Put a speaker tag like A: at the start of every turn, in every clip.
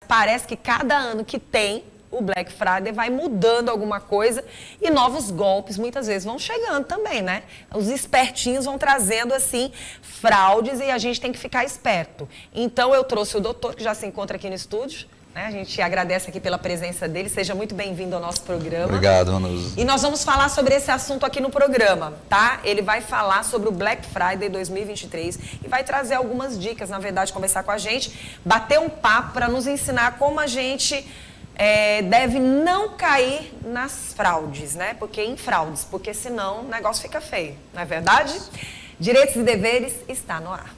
A: parece que cada ano que tem o Black Friday vai mudando alguma coisa e novos golpes muitas vezes vão chegando também, né? Os espertinhos vão trazendo, assim, fraudes e a gente tem que ficar esperto. Então, eu trouxe o doutor, que já se encontra aqui no estúdio, né? A gente agradece aqui pela presença dele. Seja muito bem-vindo ao nosso programa.
B: Obrigado, Vanusa.
A: E nós vamos falar sobre esse assunto aqui no programa, tá? Ele vai falar sobre o Black Friday 2023 e vai trazer algumas dicas, na verdade, conversar com a gente, bater um papo para nos ensinar como a gente deve não cair nas fraudes, né? Porque senão o negócio fica feio, não é verdade? Direitos e Deveres está no ar.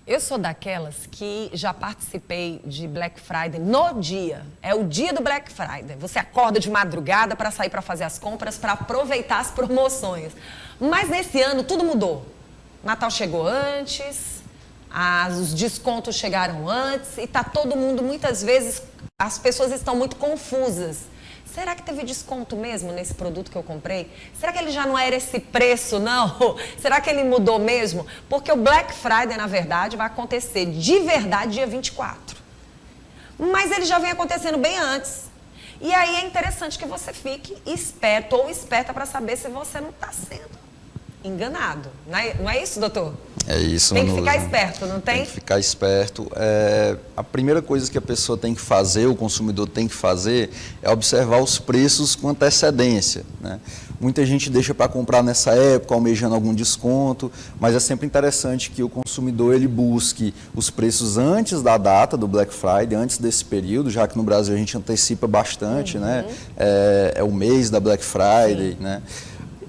A: Eu sou daquelas que já participei de Black Friday no dia. É o dia do Black Friday. Você acorda de madrugada para sair para fazer as compras, para aproveitar as promoções. Mas nesse ano tudo mudou. Natal chegou antes, os descontos chegaram antes e tá todo mundo, muitas vezes, as pessoas estão muito confusas. Será que teve desconto mesmo nesse produto que eu comprei? Será que ele já não era esse preço, não? Será que ele mudou mesmo? Porque o Black Friday, na verdade, vai acontecer de verdade dia 24. Mas ele já vem acontecendo bem antes. E aí é interessante que você fique esperto ou esperta para saber se você não está sendo enganado. Não é isso, doutor?
B: É isso,
A: Tem que ficar esperto, não tem?
B: Tem que ficar esperto. A primeira coisa que a pessoa tem que fazer, o consumidor tem que fazer, é observar os preços com antecedência, né? Muita gente deixa para comprar nessa época, almejando algum desconto, mas é sempre interessante que o consumidor ele busque os preços antes da data do Black Friday, antes desse período, já que no Brasil a gente antecipa bastante, né? É o mês da Black Friday, né?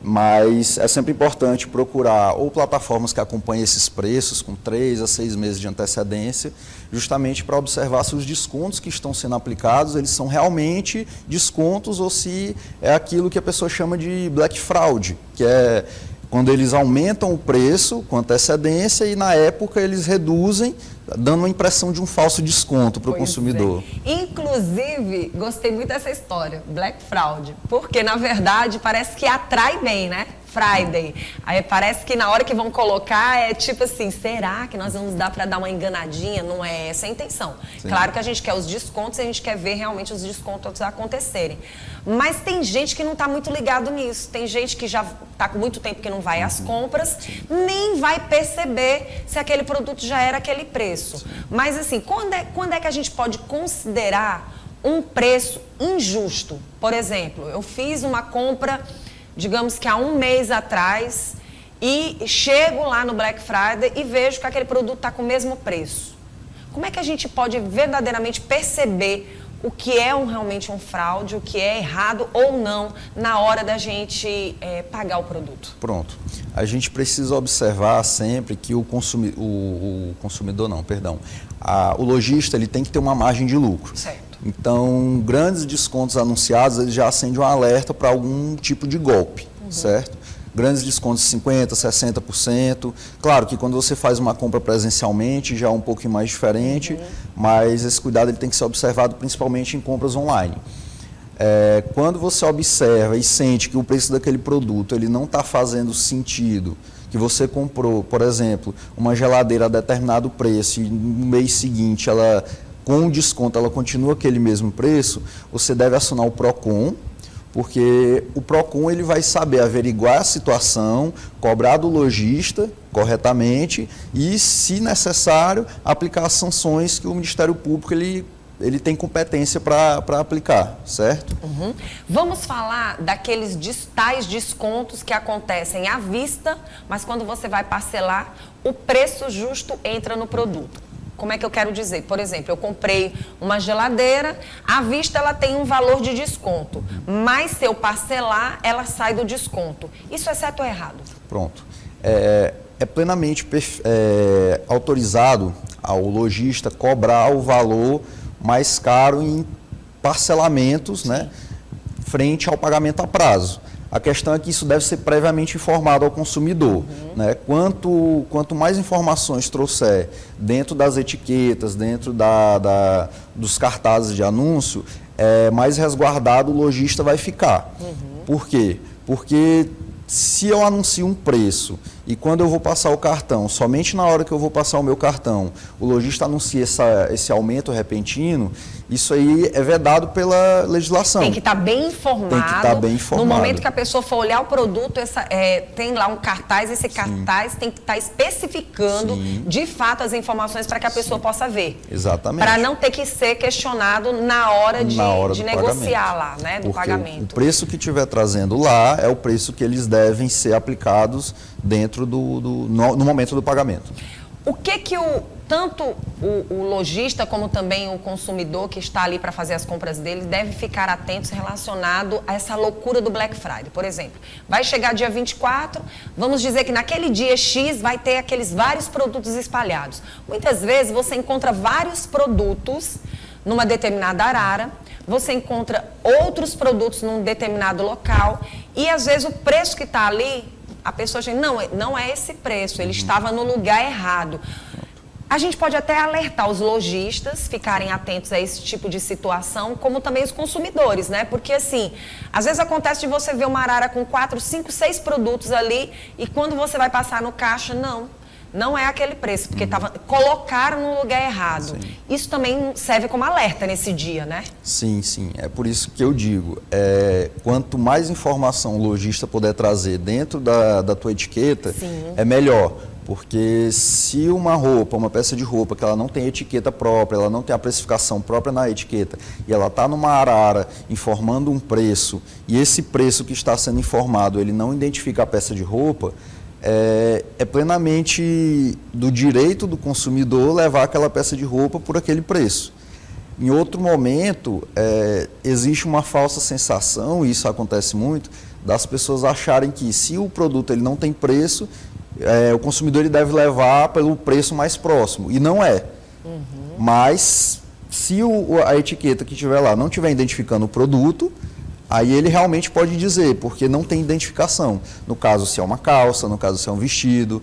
B: Mas é sempre importante procurar ou plataformas que acompanhem esses preços com 3 a 6 meses de antecedência, justamente para observar se os descontos que estão sendo aplicados, eles são realmente descontos ou se é aquilo que a pessoa chama de black fraud, que é quando eles aumentam o preço com antecedência e na época eles reduzem, dando uma impressão de um falso desconto para o consumidor.
A: Inclusive, gostei muito dessa história, Black Fraud, porque na verdade parece que atrai bem, né? Friday. Aí parece que na hora que vão colocar é tipo assim, será que nós vamos dar para dar uma enganadinha? Não é essa a intenção. Sim. Claro que a gente quer os descontos e a gente quer ver realmente os descontos acontecerem. Mas tem gente que não está muito ligado nisso. Tem gente que já está com muito tempo que não vai às compras, nem vai perceber se aquele produto já era aquele preço. Mas assim, quando é que a gente pode considerar um preço injusto? Por exemplo, eu fiz uma compra, digamos que há um mês atrás, e chego lá no Black Friday e vejo que aquele produto está com o mesmo preço. Como é que a gente pode verdadeiramente perceber o que é realmente um fraude, o que é errado ou não na hora da gente pagar o produto?
B: Pronto. A gente precisa observar sempre que o lojista ele tem que ter uma margem de lucro.
A: Certo.
B: Então, grandes descontos anunciados, eles já acendem um alerta para algum tipo de golpe, certo? Grandes descontos de 50%, 60%. Claro que quando você faz uma compra presencialmente já é um pouquinho mais diferente, mas esse cuidado ele tem que ser observado principalmente em compras online. Quando você observa e sente que o preço daquele produto ele não está fazendo sentido, que você comprou, por exemplo, uma geladeira a determinado preço e no mês seguinte ela com desconto ela continua aquele mesmo preço, você deve acionar o PROCON, porque o PROCON ele vai saber averiguar a situação, cobrar do lojista corretamente e, se necessário, aplicar as sanções que o Ministério Público ele tem competência para aplicar, certo?
A: Vamos falar daqueles tais descontos que acontecem à vista, mas quando você vai parcelar, o preço justo entra no produto. Como é que eu quero dizer? Por exemplo, eu comprei uma geladeira, à vista ela tem um valor de desconto, mas se eu parcelar, ela sai do desconto. Isso é certo ou errado?
B: Pronto. É plenamente autorizado ao lojista cobrar o valor mais caro em parcelamentos, né, frente ao pagamento a prazo. A questão é que isso deve ser previamente informado ao consumidor, né? Quanto mais informações trouxer dentro das etiquetas, dentro dos cartazes de anúncio, mais resguardado o lojista vai ficar. Por quê? Porque se eu anuncio um preço e quando eu vou passar o cartão, somente na hora que eu vou passar o meu cartão, o lojista anuncia esse aumento repentino, isso aí é vedado pela legislação.
A: Tem que estar bem informado.
B: Tem que estar bem informado.
A: No momento que a pessoa for olhar o produto, tem lá um cartaz, esse cartaz tem que estar especificando de fato as informações para que a pessoa possa ver.
B: Exatamente.
A: Para não ter que ser questionado na hora de negociar lá, né, do pagamento.
B: O preço que estiver trazendo lá é o preço que eles devem ser aplicados dentro no momento do pagamento.
A: O que tanto o lojista como também o consumidor que está ali para fazer as compras dele deve ficar atentos relacionado a essa loucura do Black Friday? Por exemplo, vai chegar dia 24, vamos dizer que naquele dia X vai ter aqueles vários produtos espalhados. Muitas vezes você encontra vários produtos numa determinada arara, você encontra outros produtos num determinado local e às vezes o preço que está ali, a pessoa diz, não é esse preço, ele estava no lugar errado. A gente pode até alertar os lojistas, ficarem atentos a esse tipo de situação, como também os consumidores, né? Porque assim, às vezes acontece de você ver uma arara com 4, 5, 6 produtos ali e quando você vai passar no caixa, não é aquele preço, porque colocaram no lugar errado. Sim. Isso também serve como alerta nesse dia, né? Sim.
B: É por isso que eu digo, quanto mais informação o lojista puder trazer dentro da tua etiqueta, é melhor. Porque se uma peça de roupa que ela não tem etiqueta própria, ela não tem a precificação própria na etiqueta, e ela está numa arara informando um preço, e esse preço que está sendo informado, ele não identifica a peça de roupa, é plenamente do direito do consumidor levar aquela peça de roupa por aquele preço. Em outro momento, existe uma falsa sensação, e isso acontece muito, das pessoas acharem que se o produto ele não tem preço, o consumidor ele deve levar pelo preço mais próximo, e não é. Mas se a etiqueta que tiver lá não estiver identificando o produto, aí ele realmente pode dizer, porque não tem identificação. No caso, se é uma calça, no caso, se é um vestido,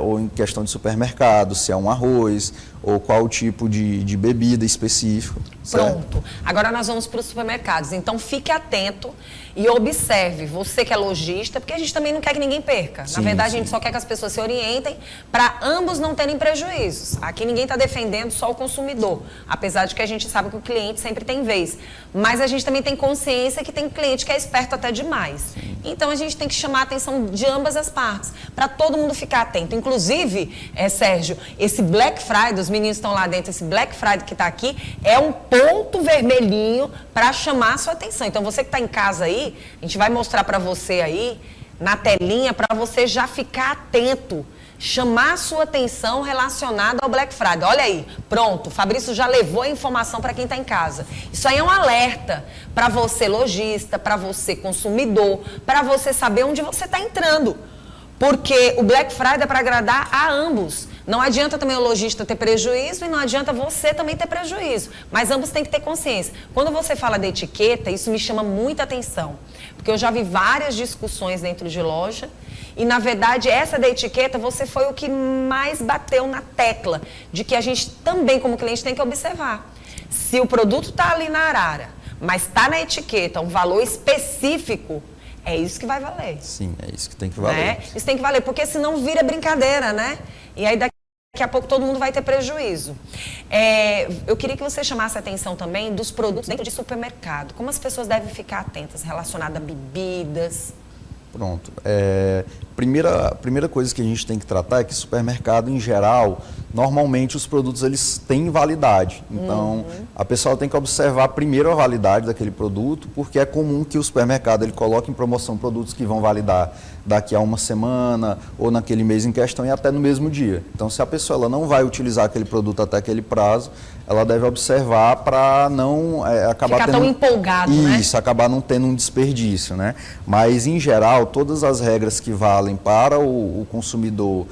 B: ou em questão de supermercado, se é um arroz, ou qual tipo de bebida específico.
A: Pronto. Agora nós vamos para os supermercados. Então, fique atento e observe, você que é lojista, porque a gente também não quer que ninguém perca. Na verdade, a gente só quer que as pessoas se orientem para ambos não terem prejuízos. Aqui ninguém está defendendo só o consumidor, apesar de que a gente sabe que o cliente sempre tem vez. Mas a gente também tem consciência que tem cliente que é esperto até demais. Então, a gente tem que chamar a atenção de ambas as partes, para todo mundo ficar atento. Inclusive, Sérgio, esse Black Friday, os meninos estão lá dentro, esse Black Friday que está aqui, é um ponto vermelhinho para chamar a sua atenção. Então, você que está em casa aí, a gente vai mostrar para você aí, na telinha, para você já ficar atento, chamar a sua atenção relacionada ao Black Friday. Olha aí, pronto, o Fabrício já levou a informação para quem está em casa. Isso aí é um alerta para você lojista, para você consumidor, para você saber onde você está entrando. Porque o Black Friday é para agradar a ambos. Não adianta também o lojista ter prejuízo e não adianta você também ter prejuízo. Mas ambos têm que ter consciência. Quando você fala de etiqueta, isso me chama muita atenção. Porque eu já vi várias discussões dentro de loja e, na verdade, essa da etiqueta, você foi o que mais bateu na tecla de que a gente também, como cliente, tem que observar. Se o produto está ali na arara, mas está na etiqueta um valor específico, é isso que vai valer.
B: Sim, é isso que tem que valer.
A: Né? Isso tem que valer, porque senão vira brincadeira, né? E aí daqui a pouco todo mundo vai ter prejuízo. Eu queria que você chamasse a atenção também dos produtos dentro de supermercado. Como as pessoas devem ficar atentas relacionadas a bebidas?
B: Pronto. Primeira coisa que a gente tem que tratar é que supermercado, em geral, normalmente os produtos eles têm validade. Então, a pessoa tem que observar primeiro a validade daquele produto, porque é comum que o supermercado ele coloque em promoção produtos que vão validar daqui a uma semana ou naquele mês em questão e até no mesmo dia. Então, se a pessoa ela não vai utilizar aquele produto até aquele prazo, ela deve observar para não acabar
A: ficar tão empolgado, né?
B: Isso, acabar não tendo um desperdício, né? Mas, em geral, todas as regras que valem para o consumidor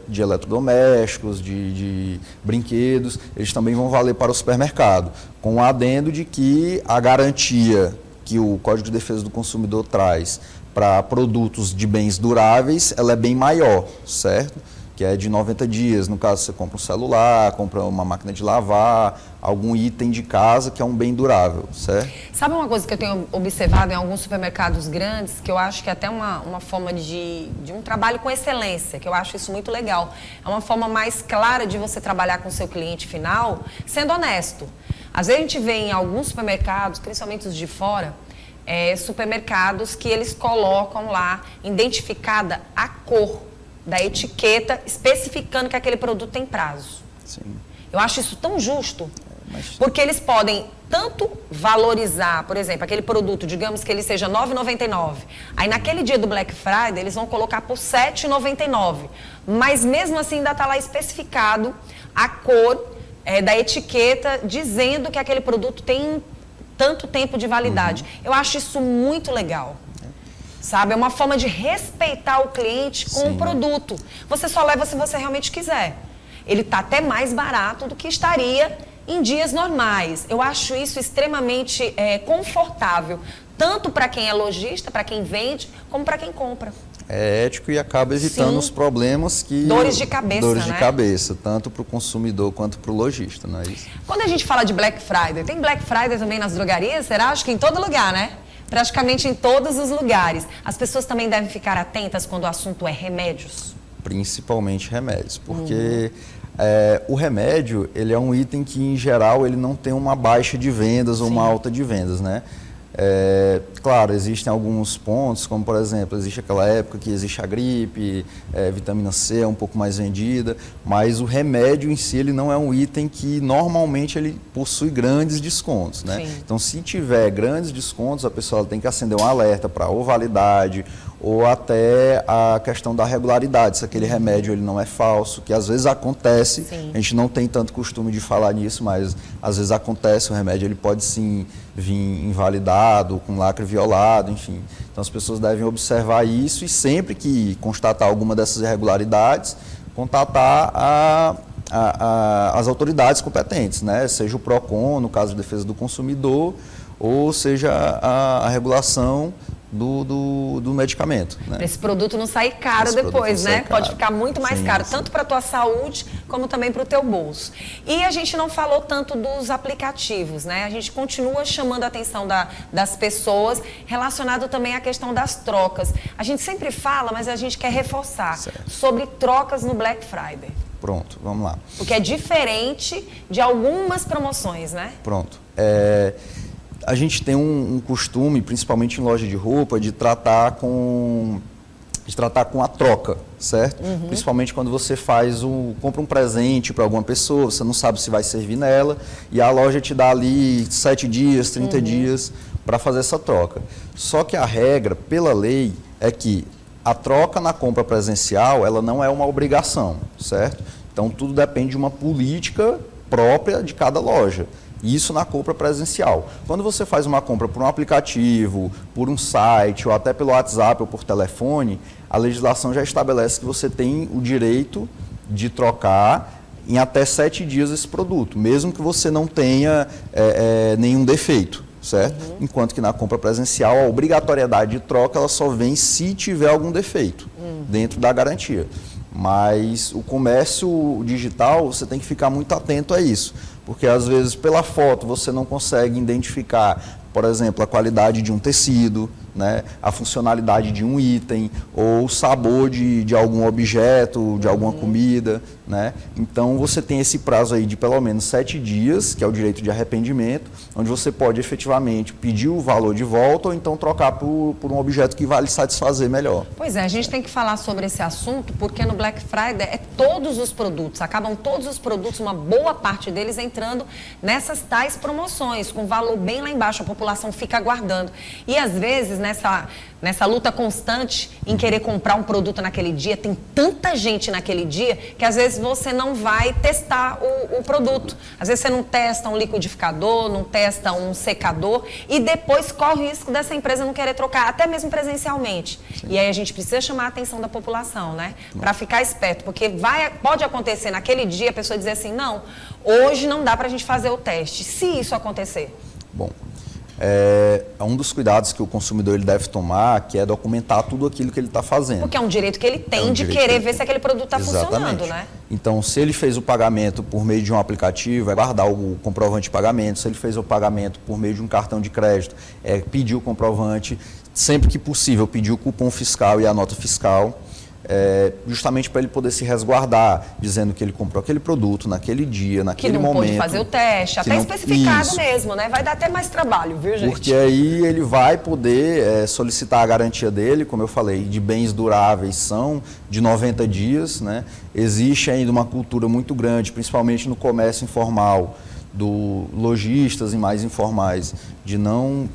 B: de eletrodomésticos, de brinquedos, eles também vão valer para o supermercado, com o adendo de que a garantia que o Código de Defesa do Consumidor traz para produtos de bens duráveis, ela é bem maior, certo? que é de 90 dias. No caso, você compra um celular, compra uma máquina de lavar, algum item de casa que é um bem durável, certo?
A: Sabe uma coisa que eu tenho observado em alguns supermercados grandes, que eu acho que é até uma forma de um trabalho com excelência, que eu acho isso muito legal. É uma forma mais clara de você trabalhar com o seu cliente final, sendo honesto. Às vezes a gente vê em alguns supermercados, principalmente os de fora, supermercados que eles colocam lá, identificada a cor da etiqueta, especificando que aquele produto tem prazo.
B: Sim.
A: Eu acho isso tão justo, porque eles podem tanto valorizar, por exemplo, aquele produto, digamos que ele seja R$ 9,99. Aí naquele dia do Black Friday, eles vão colocar por R$ 7,99. Mas mesmo assim ainda está lá especificado a cor da etiqueta, dizendo que aquele produto tem tanto tempo de validade. Eu acho isso muito legal. Sabe? É uma forma de respeitar o cliente com o produto. Você só leva se você realmente quiser. Ele está até mais barato do que estaria em dias normais. Eu acho isso extremamente confortável, tanto para quem é lojista, para quem vende, como para quem compra.
B: É ético e acaba evitando os problemas que...
A: Dores de cabeça,
B: Dores de
A: né?
B: cabeça, tanto para o consumidor quanto para o lojista, não é isso?
A: Quando a gente fala de Black Friday, tem Black Friday também nas drogarias? Será? Acho que em todo lugar, né? Praticamente em todos os lugares. As pessoas também devem ficar atentas quando o assunto é remédios?
B: Principalmente remédios, porque o remédio, ele é um item que, em geral, ele não tem uma baixa de vendas ou uma alta de vendas, né? Claro, existem alguns pontos, como por exemplo, existe aquela época que existe a gripe, vitamina C é um pouco mais vendida, mas o remédio em si ele não é um item que normalmente ele possui grandes descontos, né? Então, se tiver grandes descontos, a pessoa tem que acender um alerta para ou validade ou até a questão da regularidade, se aquele remédio ele não é falso, que às vezes acontece, a gente não tem tanto costume de falar nisso, mas às vezes acontece, o remédio ele pode sim vir invalidado, com lacre violado, enfim. Então as pessoas devem observar isso e sempre que constatar alguma dessas irregularidades, contatar as autoridades competentes, né? Seja o PROCON, no caso de defesa do consumidor, ou seja a regulação do medicamento. Né?
A: Para esse produto não sair caro depois, né? Pode ficar muito mais caro, tanto para a tua saúde, como também para o teu bolso. E a gente não falou tanto dos aplicativos, né? A gente continua chamando a atenção das pessoas, relacionado também à questão das trocas. A gente sempre fala, mas a gente quer reforçar sobre trocas no Black Friday.
B: Pronto, vamos lá.
A: Porque é diferente de algumas promoções, né?
B: Pronto. A gente tem um costume, principalmente em loja de roupa, de tratar com a troca, certo? Principalmente quando você compra um presente para alguma pessoa, você não sabe se vai servir nela, e a loja te dá ali 7 dias, 30 dias para fazer essa troca. Só que a regra, pela lei, é que a troca na compra presencial, ela não é uma obrigação, certo? Então, tudo depende de uma política própria de cada loja. Isso na compra presencial. Quando você faz uma compra por um aplicativo, por um site, ou até pelo WhatsApp ou por telefone, a legislação já estabelece que você tem o direito de trocar em até 7 dias esse produto, mesmo que você não tenha nenhum defeito, certo? Enquanto que na compra presencial, a obrigatoriedade de troca ela só vem se tiver algum defeito dentro da garantia. Mas o comércio digital, você tem que ficar muito atento a isso. Porque, às vezes, pela foto, você não consegue identificar, por exemplo, a qualidade de um tecido, né, a funcionalidade de um item, ou o sabor de algum objeto, de alguma comida, né? Então, você tem esse prazo aí de pelo menos 7 dias, que é o direito de arrependimento, onde você pode efetivamente pedir o valor de volta ou então trocar por um objeto que vai lhe satisfazer melhor.
A: Pois é, a gente tem que falar sobre esse assunto, porque no Black Friday todos os produtos, acabam todos os produtos, uma boa parte deles entrando nessas tais promoções, com valor bem lá embaixo, a população fica aguardando. E às vezes, nessa luta constante em querer comprar um produto naquele dia, tem tanta gente naquele dia que às vezes você não vai testar o produto. Às vezes você não testa um liquidificador, não testa um secador e depois corre o risco dessa empresa não querer trocar, até mesmo presencialmente. E aí a gente precisa chamar a atenção da população, né? Para ficar esperto, porque pode acontecer naquele dia a pessoa dizer assim, não, hoje não dá para a gente fazer o teste. Se isso acontecer?
B: Bom, é um dos cuidados que o consumidor ele deve tomar, que é documentar tudo aquilo que ele está fazendo.
A: Porque é um direito que ele tem de querer ver se aquele produto está funcionando, né?
B: Então, se ele fez o pagamento por meio de um aplicativo, vai guardar o comprovante de pagamento. Se ele fez o pagamento por meio de um cartão de crédito, pedir o comprovante. Sempre que possível, pedir o cupom fiscal e a nota fiscal. Justamente para ele poder se resguardar, dizendo que ele comprou aquele produto naquele dia, naquele momento.
A: Que não pôde fazer o teste, até especificado mesmo, né? Vai dar até mais trabalho, viu, gente?
B: Porque aí ele vai poder solicitar a garantia dele, como eu falei, de bens duráveis são de 90 dias, né? Existe ainda uma cultura muito grande, principalmente no comércio informal, do lojistas e mais informais, de não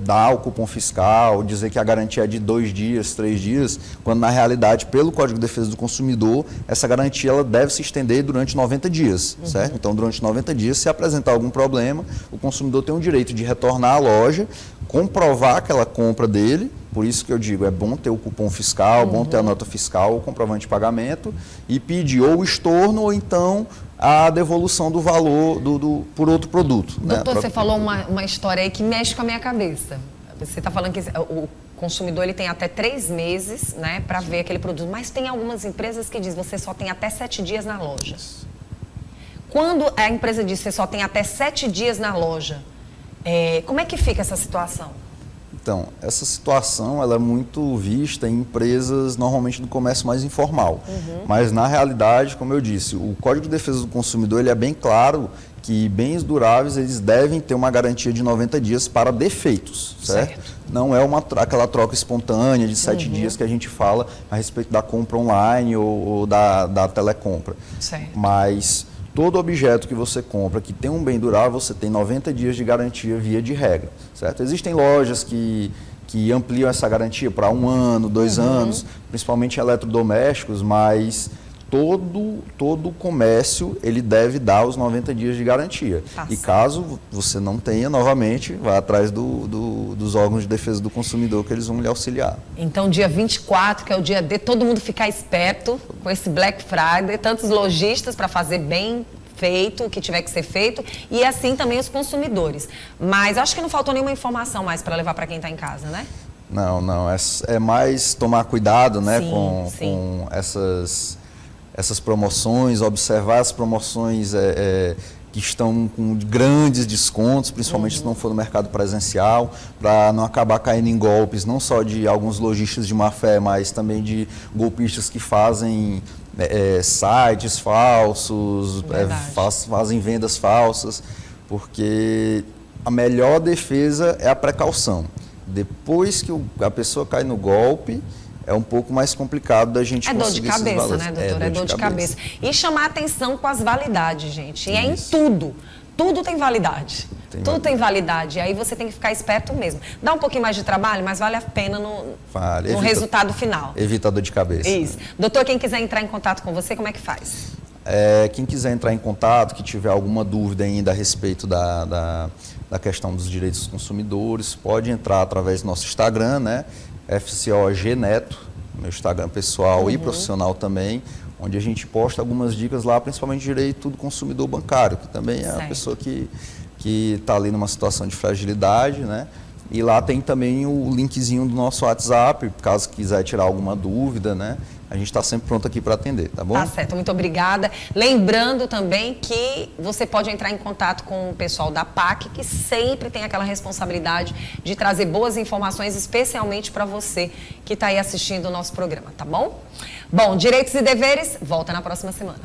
B: dar o cupom fiscal, dizer que a garantia é de 2 dias, 3 dias, quando na realidade, pelo Código de Defesa do Consumidor, essa garantia ela deve se estender durante 90 dias, certo? Então, durante 90 dias, se apresentar algum problema, o consumidor tem o direito de retornar à loja, comprovar aquela compra dele, por isso que eu digo, é bom ter o cupom fiscal, bom ter a nota fiscal, o comprovante de pagamento, e pedir ou o estorno ou então a devolução do valor por outro produto.
A: Doutor, você falou uma história aí que mexe com a minha cabeça. Você está falando que o consumidor ele tem até 3 meses, né, para ver aquele produto, mas tem algumas empresas que dizem que você só tem até 7 dias na loja. Quando a empresa diz que você só tem até 7 dias na loja, como é que fica essa situação?
B: Então, essa situação ela é muito vista em empresas normalmente do comércio mais informal. Mas, na realidade, como eu disse, o Código de Defesa do Consumidor ele é bem claro que bens duráveis eles devem ter uma garantia de 90 dias para defeitos, certo? Não é aquela troca espontânea de 7 dias que a gente fala a respeito da compra online ou da telecompra.
A: Certo.
B: Mas todo objeto que você compra que tem um bem durável, você tem 90 dias de garantia via de regra, certo? Existem lojas que ampliam essa garantia para 1 ano, 2 anos, principalmente eletrodomésticos, mas todo o comércio ele deve dar os 90 dias de garantia. E caso você não tenha, novamente, vá atrás dos órgãos de defesa do consumidor que eles vão lhe auxiliar.
A: Então, dia 24, que é o dia de todo mundo ficar esperto com esse Black Friday, tantos lojistas para fazer bem feito, o que tiver que ser feito, e assim também os consumidores. Mas acho que não faltou nenhuma informação mais para levar para quem está em casa, né?
B: Não. É mais tomar cuidado, né,
A: Sim.
B: com essas promoções, observar as promoções que estão com grandes descontos, principalmente se não for no mercado presencial, para não acabar caindo em golpes, não só de alguns lojistas de má fé, mas também de golpistas que fazem sites falsos, fazem vendas falsas, porque a melhor defesa é a precaução. Depois que a pessoa cai no golpe, é um pouco mais complicado da gente conseguir esses valores.
A: É dor de cabeça, né, doutor? É dor de cabeça. E chamar atenção com as validades, gente. E em tudo. Tudo tem validade. Tudo tem validade. E aí você tem que ficar esperto mesmo. Dá um pouquinho mais de trabalho, mas vale a pena no resultado final.
B: Evita a dor de cabeça.
A: Isso. Doutor, quem quiser entrar em contato com você, como é que faz?
B: Quem quiser entrar em contato, que tiver alguma dúvida ainda a respeito da questão dos direitos dos consumidores, pode entrar através do nosso Instagram, né? FCOG Neto, meu Instagram pessoal e profissional também, onde a gente posta algumas dicas lá, principalmente direito do consumidor bancário, que também é a pessoa que está ali numa situação de fragilidade, né? E lá tem também o linkzinho do nosso WhatsApp, caso quiser tirar alguma dúvida, né? A gente está sempre pronto aqui para atender, tá bom?
A: Tá certo, muito obrigada. Lembrando também que você pode entrar em contato com o pessoal da PAC, que sempre tem aquela responsabilidade de trazer boas informações, especialmente para você que está aí assistindo o nosso programa, tá bom? Bom, Direitos e Deveres, volta na próxima semana.